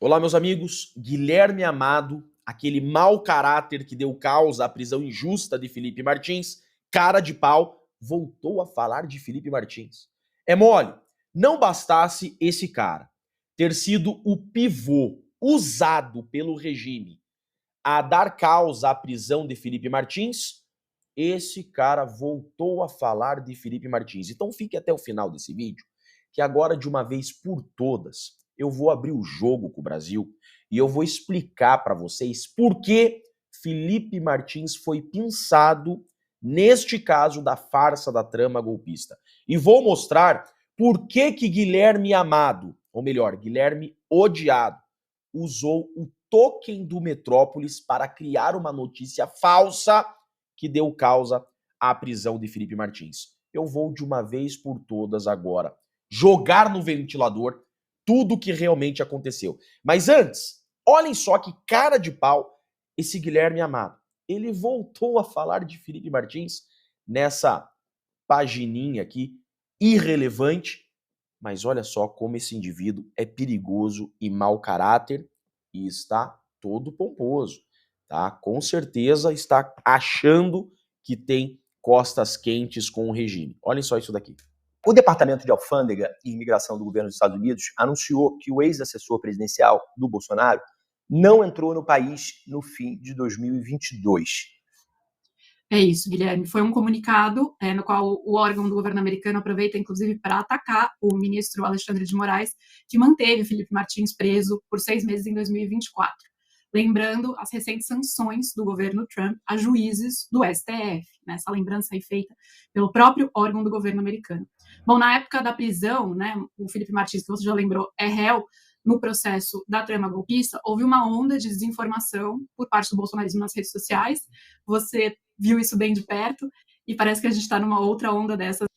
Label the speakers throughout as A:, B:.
A: Olá, meus amigos. Guilherme Amado, aquele mau caráter que deu causa à prisão injusta de Felipe Martins, cara de pau, voltou a falar de Felipe Martins. É mole. Não bastasse esse cara ter sido o pivô usado pelo regime a dar causa à prisão de Felipe Martins, esse cara voltou a falar de Felipe Martins. Então fique até o final desse vídeo, que agora de uma vez por todas eu vou abrir o jogo com o Brasil e eu vou explicar para vocês por que Felipe Martins foi pinçado neste caso da farsa da trama golpista. E vou mostrar por que Guilherme Amado, ou melhor, Guilherme Odiado, usou o token do Metrópolis para criar uma notícia falsa que deu causa à prisão de Felipe Martins. Eu vou de uma vez por todas agora jogar no ventilador tudo o que realmente aconteceu. Mas antes, olhem só que cara de pau esse Guilherme Amado. Ele voltou a falar de Felipe Martins nessa pagininha aqui, irrelevante, mas olha só como esse indivíduo é perigoso e mau caráter e está todo pomposo, tá? Com certeza está achando que tem costas quentes com o regime. Olhem só isso daqui.
B: O Departamento de Alfândega e Imigração do governo dos Estados Unidos anunciou que o ex-assessor presidencial do Bolsonaro não entrou no país no fim de 2022.
C: É isso, Guilherme. Foi um comunicado no qual o órgão do governo americano aproveita, inclusive, para atacar o ministro Alexandre de Moraes, que manteve Felipe Martins preso por 6 meses em 2024. Lembrando as recentes sanções do governo Trump a juízes do STF, né? Essa lembrança aí feita pelo próprio órgão do governo americano. Bom, na época da prisão, né, o Felipe Martins, que você já lembrou, é réu no processo da trama golpista. Houve uma onda de desinformação por parte do bolsonarismo nas redes sociais. Você viu isso bem de perto e parece que a gente está numa outra onda dessas.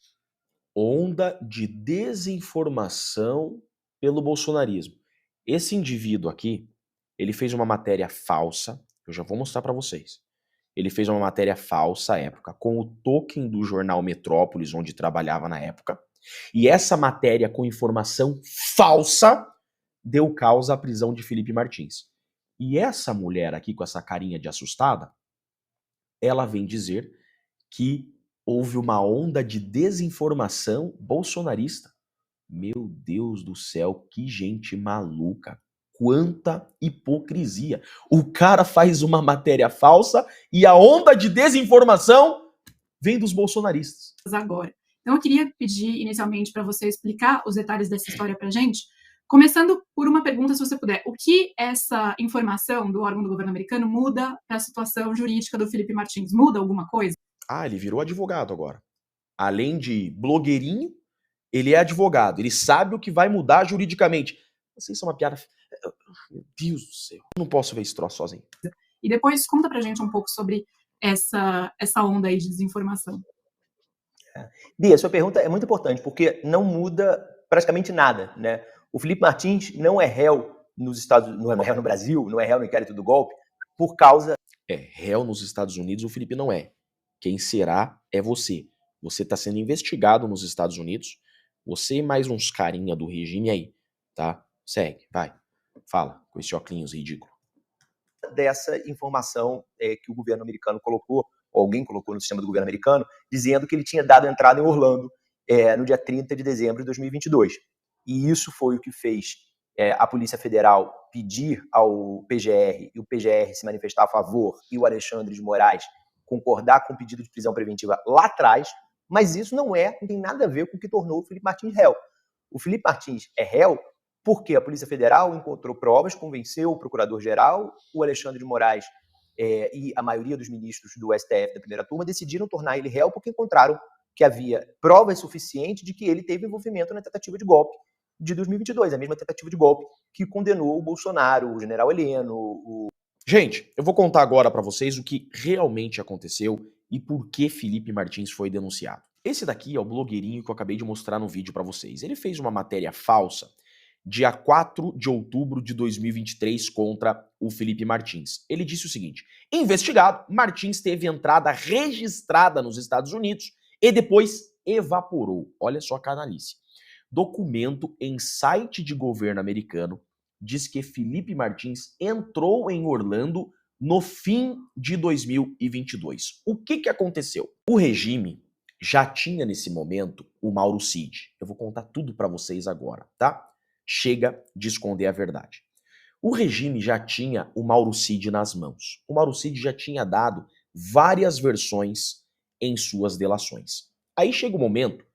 A: Onda de desinformação pelo bolsonarismo. Esse indivíduo aqui, ele fez uma matéria falsa, eu já vou mostrar para vocês. Ele fez uma matéria falsa à época, com o token do jornal Metrópolis, onde trabalhava na época, e essa matéria com informação falsa deu causa à prisão de Felipe Martins. E essa mulher aqui, com essa carinha de assustada, ela vem dizer que houve uma onda de desinformação bolsonarista. Meu Deus do céu, que gente maluca. Quanta hipocrisia. O cara faz uma matéria falsa e a onda de desinformação vem dos bolsonaristas.
C: Agora. Então eu queria pedir inicialmente para você explicar os detalhes dessa história para a gente, começando por uma pergunta, se você puder. O que essa informação do órgão do governo americano muda para a situação jurídica do Felipe Martins? Muda alguma coisa?
A: Ah, ele virou advogado agora. Além de blogueirinho, ele é advogado. Ele sabe o que vai mudar juridicamente. Vocês são uma piada. Meu Deus do céu. Eu não posso ver esse troço sozinho.
C: E depois conta pra gente um pouco sobre essa onda aí de desinformação.
B: Bia, sua pergunta é muito importante, porque não muda praticamente nada, né? O Felipe Martins não é réu nos Estados Unidos, não é réu no Brasil, não é réu no inquérito do golpe, por causa...
A: É, réu nos Estados Unidos o Felipe não é. Quem será é você. Você está sendo investigado nos Estados Unidos. Você e mais uns carinha do regime aí, tá? Segue, vai. Fala, com esse óculos ridículo.
B: Dessa informação que o governo americano colocou, ou alguém colocou no sistema do governo americano, dizendo que ele tinha dado entrada em Orlando no dia 30 de dezembro de 2022. E isso foi o que fez a Polícia Federal pedir ao PGR, e o PGR se manifestar a favor, e o Alexandre de Moraes concordar com o pedido de prisão preventiva lá atrás, mas isso não tem nada a ver com o que tornou o Felipe Martins réu. O Felipe Martins é réu porque a Polícia Federal encontrou provas, convenceu o Procurador-Geral, o Alexandre de Moraes e a maioria dos ministros do STF da primeira turma decidiram tornar ele réu porque encontraram que havia provas suficientes de que ele teve envolvimento na tentativa de golpe de 2022, a mesma tentativa de golpe que condenou o Bolsonaro, o general Heleno.
A: Gente, eu vou contar agora para vocês o que realmente aconteceu e por que Felipe Martins foi denunciado. Esse daqui é o blogueirinho que eu acabei de mostrar no vídeo para vocês. Ele fez uma matéria falsa dia 4 de outubro de 2023 contra o Felipe Martins. Ele disse o seguinte: investigado, Martins teve entrada registrada nos Estados Unidos e depois evaporou. Olha só a canalice. Documento em site de governo americano diz que Felipe Martins entrou em Orlando no fim de 2022. O que aconteceu? O regime já tinha nesse momento o Mauro Cid. Eu vou contar tudo para vocês agora, tá? Chega de esconder a verdade. O regime já tinha o Mauro Cid nas mãos. O Mauro Cid já tinha dado várias versões em suas delações. Aí chega o momento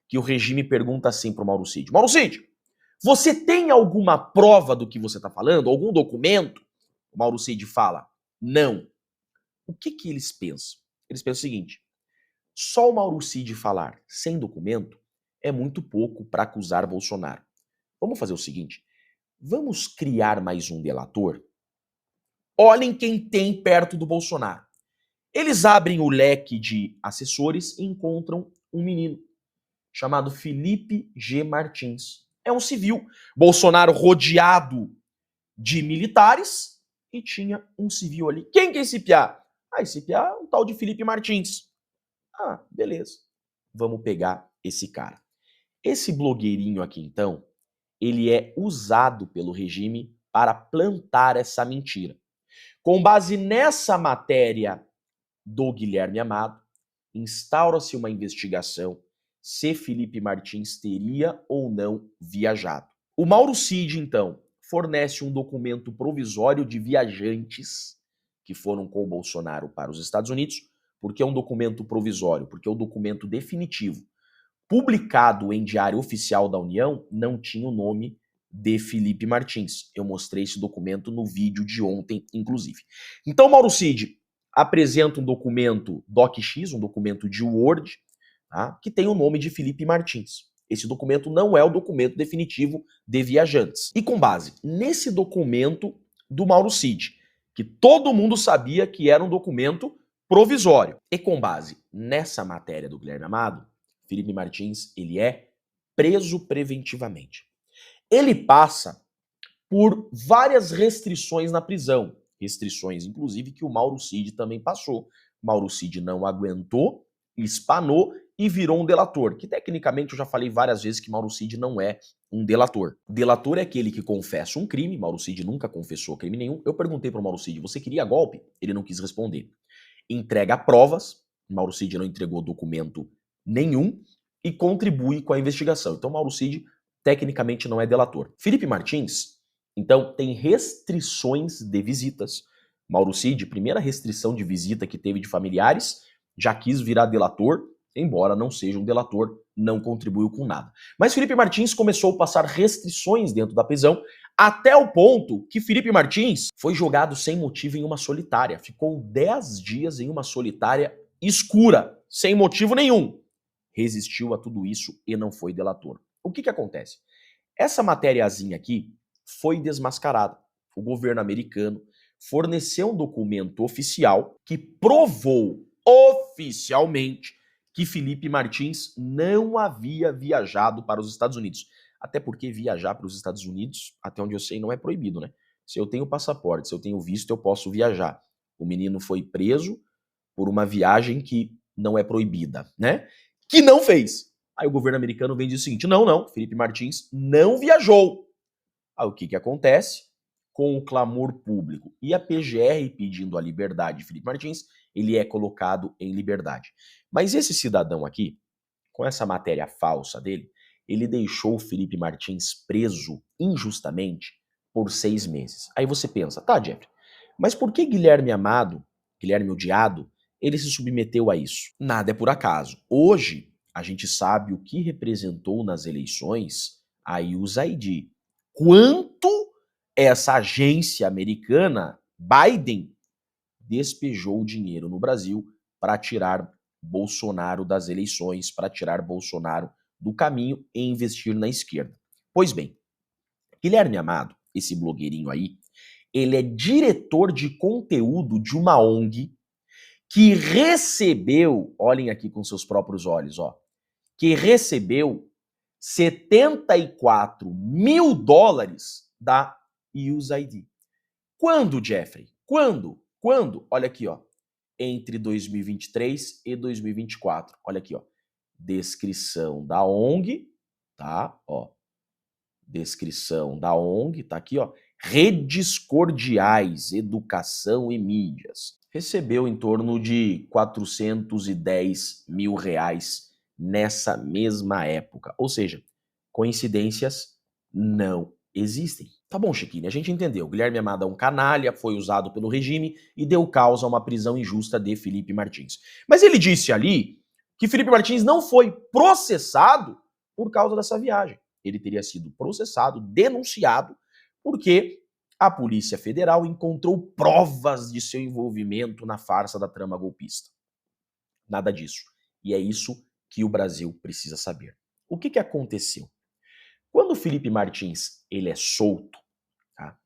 A: que o regime pergunta assim para o Mauro Cid: Mauro Cid, você tem alguma prova do que você está falando? Algum documento? O Mauro Cid fala: não. O que eles pensam? Eles pensam o seguinte: só o Mauro Cid falar sem documento é muito pouco para acusar Bolsonaro. Vamos fazer o seguinte: vamos criar mais um delator? Olhem quem tem perto do Bolsonaro. Eles abrem o leque de assessores e encontram um menino chamado Felipe G. Martins. É um civil. Bolsonaro rodeado de militares e tinha um civil ali. Quem que é esse piá? Esse piá é um tal de Felipe Martins. Beleza. Vamos pegar esse cara. Esse blogueirinho aqui, então, ele é usado pelo regime para plantar essa mentira. Com base nessa matéria do Guilherme Amado, instaura-se uma investigação se Felipe Martins teria ou não viajado. O Mauro Cid, então, fornece um documento provisório de viajantes que foram com o Bolsonaro para os Estados Unidos. Por que é um documento provisório? Porque o documento definitivo, publicado em Diário Oficial da União, não tinha o nome de Felipe Martins. Eu mostrei esse documento no vídeo de ontem, inclusive. Então, Mauro Cid apresenta um documento DocX, um documento de Word, tá, que tem o nome de Felipe Martins. Esse documento não é o documento definitivo de viajantes. E com base nesse documento do Mauro Cid, que todo mundo sabia que era um documento provisório, e com base nessa matéria do Guilherme Amado, Felipe Martins, ele é preso preventivamente. Ele passa por várias restrições na prisão. Restrições, inclusive, que o Mauro Cid também passou. Mauro Cid não aguentou, espanou e virou um delator, que tecnicamente eu já falei várias vezes que Mauro Cid não é um delator. Delator é aquele que confessa um crime. Mauro Cid nunca confessou crime nenhum. Eu perguntei para o Mauro Cid: você queria golpe? Ele não quis responder. Entrega provas. Mauro Cid não entregou documento nenhum e contribui com a investigação. Então Mauro Cid tecnicamente não é delator. Felipe Martins, então, tem restrições de visitas. Mauro Cid, primeira restrição de visita que teve de familiares, já quis virar delator, embora não seja um delator, não contribuiu com nada. Mas Felipe Martins começou a passar restrições dentro da prisão, até o ponto que Felipe Martins foi jogado sem motivo em uma solitária. Ficou 10 dias em uma solitária escura, sem motivo nenhum. Resistiu a tudo isso e não foi delator. O que acontece? Essa matériazinha aqui foi desmascarada. O governo americano forneceu um documento oficial que provou oficialmente que Felipe Martins não havia viajado para os Estados Unidos. Até porque viajar para os Estados Unidos, até onde eu sei, não é proibido, né? Se eu tenho passaporte, se eu tenho visto, eu posso viajar. O menino foi preso por uma viagem que não é proibida, né? Que não fez. Aí o governo americano vem e diz o seguinte: não, Felipe Martins não viajou. Aí o que acontece? Com o clamor público e a PGR pedindo a liberdade de Felipe Martins, ele é colocado em liberdade. Mas esse cidadão aqui, com essa matéria falsa dele, ele deixou o Felipe Martins preso injustamente por 6 meses. Aí você pensa: tá, Jeffrey, mas por que Guilherme Amado, Guilherme Odiado, ele se submeteu a isso? Nada é por acaso. Hoje, a gente sabe o que representou nas eleições a USAID. Quanto essa agência americana, Biden, despejou dinheiro no Brasil para tirar Bolsonaro das eleições, para tirar Bolsonaro do caminho e investir na esquerda. Pois bem, Guilherme Amado, esse blogueirinho aí, ele é diretor de conteúdo de uma ONG que recebeu, olhem aqui com seus próprios olhos, ó, que recebeu $74 mil da USAID. Quando, Jeffrey? Quando? Olha aqui, ó. Entre 2023 e 2024. Olha aqui, ó. Descrição da ONG, tá? Ó. Descrição da ONG, tá aqui, ó. Redes Cordiais, Educação e Mídias. Recebeu em torno de R$ 410 mil nessa mesma época. Ou seja, coincidências não existem. Tá bom, Chiquinho, a gente entendeu. Guilherme Amado é um canalha, foi usado pelo regime e deu causa a uma prisão injusta de Felipe Martins. Mas ele disse ali que Felipe Martins não foi processado por causa dessa viagem. Ele teria sido processado, denunciado, porque a Polícia Federal encontrou provas de seu envolvimento na farsa da trama golpista. Nada disso. E é isso que o Brasil precisa saber. O que aconteceu? Quando o Felipe Martins ele é solto, tá?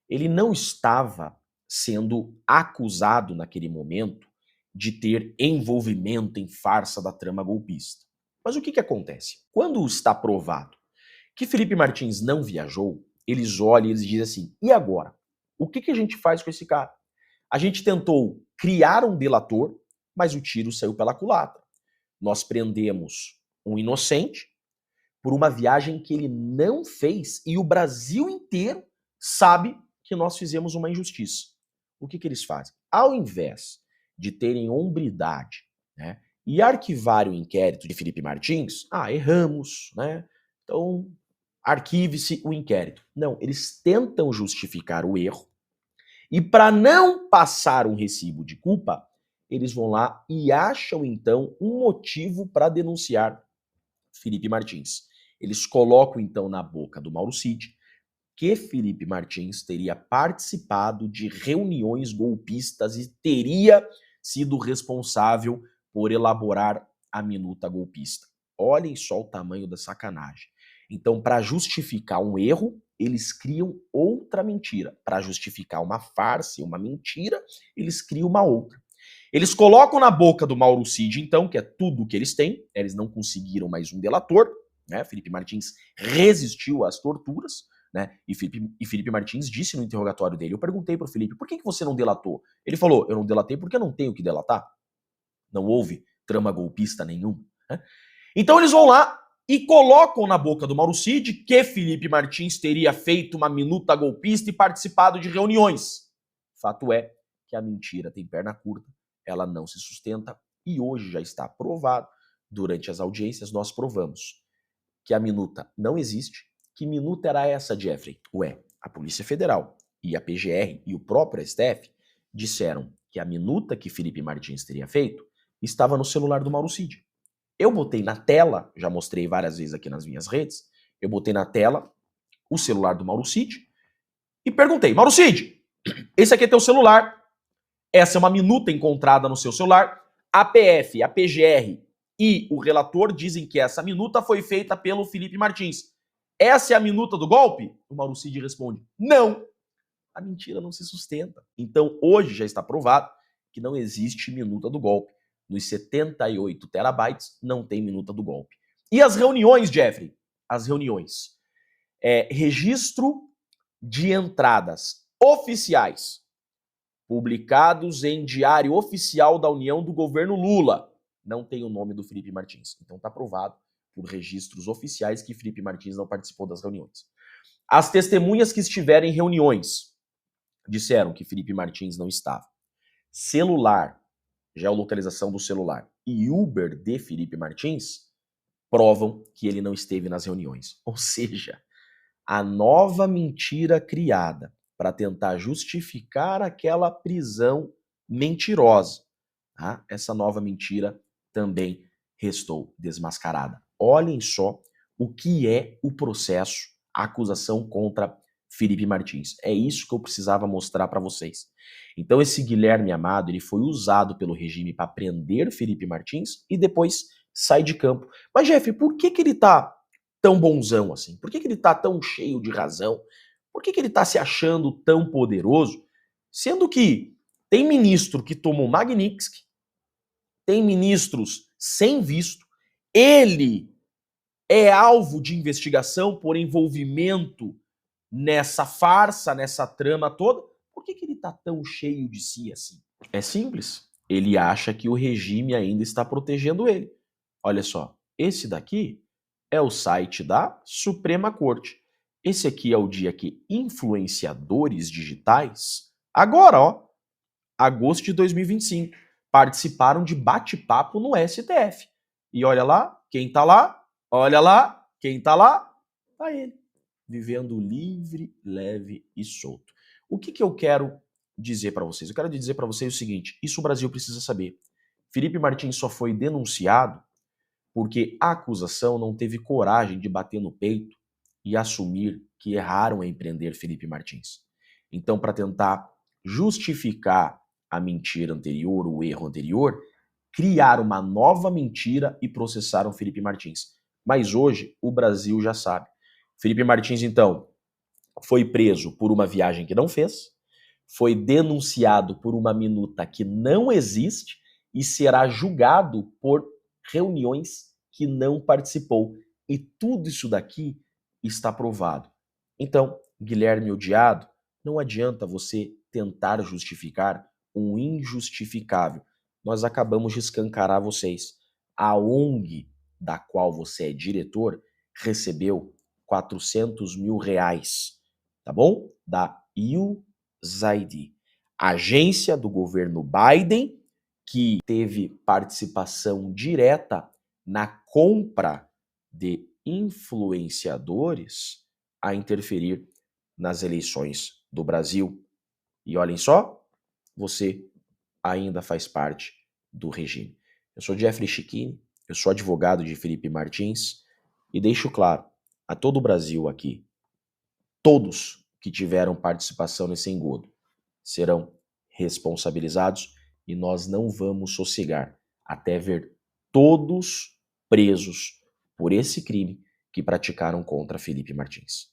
A: Ele não estava sendo acusado naquele momento de ter envolvimento em farsa da trama golpista. Mas o que acontece? Quando está provado que Felipe Martins não viajou, eles olham e eles dizem assim, e agora? O que a gente faz com esse cara? A gente tentou criar um delator, mas o tiro saiu pela culatra. Nós prendemos um inocente por uma viagem que ele não fez e o Brasil inteiro sabe que nós fizemos uma injustiça. O que eles fazem? Ao invés de terem hombridade, né, e arquivarem o inquérito de Felipe Martins, erramos, né? Então, arquive-se o inquérito. Não, eles tentam justificar o erro e para não passar um recibo de culpa, eles vão lá e acham então um motivo para denunciar Felipe Martins. Eles colocam então na boca do Mauro Cid que Felipe Martins teria participado de reuniões golpistas e teria sido responsável por elaborar a minuta golpista. Olhem só o tamanho da sacanagem. Então, para justificar um erro, eles criam outra mentira. Para justificar uma farsa e uma mentira, eles criam uma outra. Eles colocam na boca do Mauro Cid, então, que é tudo o que eles têm, eles não conseguiram mais um delator, né? Felipe Martins resistiu às torturas, né? E Felipe Martins disse no interrogatório dele, eu perguntei para o Felipe, por que você não delatou? Ele falou, eu não delatei porque eu não tenho que delatar. Não houve trama golpista nenhuma. Né? Então eles vão lá e colocam na boca do Mauro Cid que Felipe Martins teria feito uma minuta golpista e participado de reuniões. Fato é que a mentira tem perna curta, ela não se sustenta e hoje já está provado, durante as audiências nós provamos que a minuta não existe. Que minuta era essa, Jeffrey? A Polícia Federal e a PGR e o próprio STF disseram que a minuta que Felipe Martins teria feito estava no celular do Mauro Cid. Eu botei na tela, já mostrei várias vezes aqui nas minhas redes, eu botei na tela o celular do Mauro Cid e perguntei, Mauro Cid, esse aqui é teu celular, essa é uma minuta encontrada no seu celular, a PF, a PGR e o relator dizem que essa minuta foi feita pelo Felipe Martins. Essa é a minuta do golpe? O Mauro Cid responde, não. A mentira não se sustenta. Então, hoje já está provado que não existe minuta do golpe. Nos 78 terabytes não tem minuta do golpe. E as reuniões, Jeffrey? As reuniões. Registro de entradas oficiais publicados em Diário Oficial da União do Governo Lula. Não tem o nome do Felipe Martins. Então está provado por registros oficiais que Felipe Martins não participou das reuniões. As testemunhas que estiverem em reuniões disseram que Felipe Martins não estava. Celular, geolocalização do celular e Uber de Felipe Martins provam que ele não esteve nas reuniões. Ou seja, a nova mentira criada para tentar justificar aquela prisão mentirosa, tá? Essa nova mentira também restou desmascarada. Olhem só o que é o processo, a acusação contra Felipe Martins. É isso que eu precisava mostrar para vocês. Então esse Guilherme Amado, ele foi usado pelo regime para prender Felipe Martins e depois sai de campo. Mas Jeff, por que ele tá tão bonzão assim? Por que ele tá tão cheio de razão? Por que ele tá se achando tão poderoso? Sendo que tem ministro que tomou Magnitsky, tem ministros sem visto, ele é alvo de investigação por envolvimento nessa farsa, nessa trama toda. Por que ele tá tão cheio de si assim? É simples. Ele acha que o regime ainda está protegendo ele. Olha só, esse daqui é o site da Suprema Corte. Esse aqui é o dia que influenciadores digitais, agora, ó, agosto de 2025, participaram de bate-papo no STF. E olha lá, quem tá lá? Olha lá, quem tá lá? Tá ele, vivendo livre, leve e solto. O que eu quero dizer para vocês? Eu quero dizer para vocês o seguinte, isso o Brasil precisa saber. Felipe Martins só foi denunciado porque a acusação não teve coragem de bater no peito e assumir que erraram em prender Felipe Martins. Então, para tentar justificar a mentira anterior, o erro anterior, criaram uma nova mentira e processaram Felipe Martins. Mas hoje o Brasil já sabe. Felipe Martins, então, foi preso por uma viagem que não fez, foi denunciado por uma minuta que não existe e será julgado por reuniões que não participou. E tudo isso daqui está provado. Então, Guilherme odiado, não adianta você tentar justificar um injustificável. Nós acabamos de escancarar vocês. A ONG da qual você é diretor recebeu 400 mil reais, tá bom? Da USAID, agência do governo Biden, que teve participação direta na compra de influenciadores a interferir nas eleições do Brasil. E olhem só, você ainda faz parte do regime. Eu sou Jeffrey Chiquini, eu sou advogado de Felipe Martins e deixo claro a todo o Brasil aqui, todos que tiveram participação nesse engodo serão responsabilizados e nós não vamos sossegar até ver todos presos por esse crime que praticaram contra Felipe Martins.